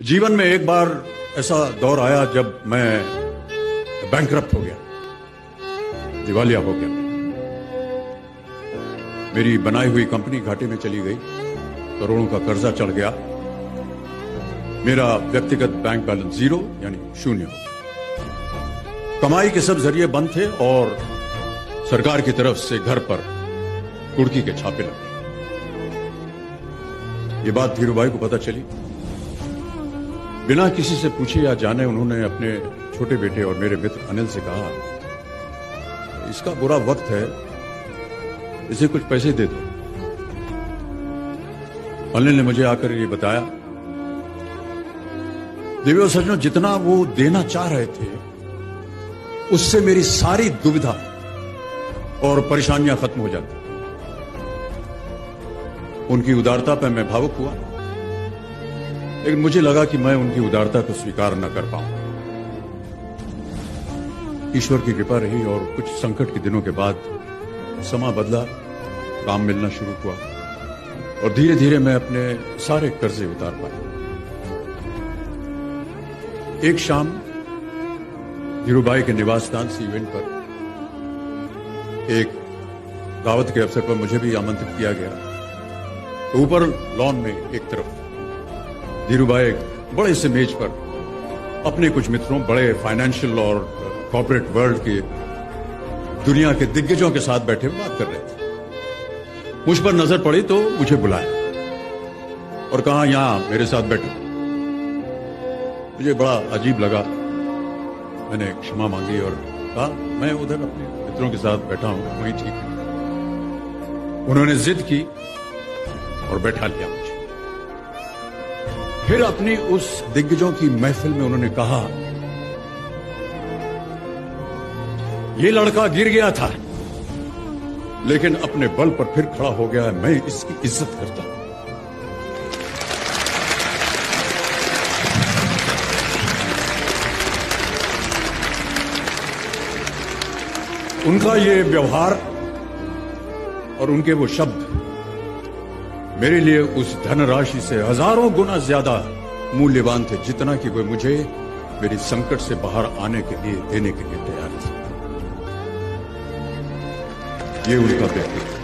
जीवन में एक बार ऐसा दौर आया जब मैं बैंकरप्ट हो गया, दिवालिया हो गया। मेरी बनाई हुई कंपनी घाटे में चली गई, करोड़ों का कर्जा चढ़ गया, मेरा व्यक्तिगत बैंक बैलेंस जीरो यानी शून्य हो गया। कमाई के सब जरिए बंद थे और सरकार की तरफ से घर पर कुर्की के छापे लगे। ये बात धीरूभाई को पता चली। बिना किसी से पूछे या जाने उन्होंने अपने छोटे बेटे और मेरे मित्र अनिल से कहा, इसका बुरा वक्त है, इसे कुछ पैसे दे दो। अनिल ने मुझे आकर ये बताया, देवी और सज्जनों, जितना वो देना चाह रहे थे उससे मेरी सारी दुविधा और परेशानियां खत्म हो जाती। उनकी उदारता पर मैं भावुक हुआ, लेकिन मुझे लगा कि मैं उनकी उदारता को स्वीकार न कर पाऊं। ईश्वर की कृपा रही और कुछ संकट के दिनों के बाद समा बदला, काम मिलना शुरू हुआ और धीरे धीरे मैं अपने सारे कर्जे उतार पाया। एक शाम धीरूभाई के निवास स्थान से इवेंट पर एक दावत के अवसर पर मुझे भी आमंत्रित किया गया। तो ऊपर लॉन में एक तरफ धीरूभाई बड़े से मेज पर अपने कुछ मित्रों, बड़े फाइनेंशियल और कॉर्पोरेट वर्ल्ड के दुनिया के दिग्गजों के साथ बैठे बात कर रहे थे। मुझ पर नजर पड़ी तो मुझे बुलाया और कहा, यहां मेरे साथ बैठो। मुझे बड़ा अजीब लगा, मैंने क्षमा मांगी और कहा, मैं उधर अपने मित्रों के साथ बैठा हूं, वहीं ठीक है। उन्होंने जिद की और बैठा लिया मुझे। फिर अपनी उस दिग्गजों की महफिल में उन्होंने कहा, ये लड़का गिर गया था लेकिन अपने बल पर फिर खड़ा हो गया है, मैं इसकी इज्जत करता हूं। उनका ये व्यवहार और उनके वो शब्द मेरे लिए उस धनराशि से हजारों गुना ज्यादा मूल्यवान थे, जितना कि वे मुझे मेरी संकट से बाहर आने के लिए देने के लिए तैयार थे। ये उनका व्यक्तित्व।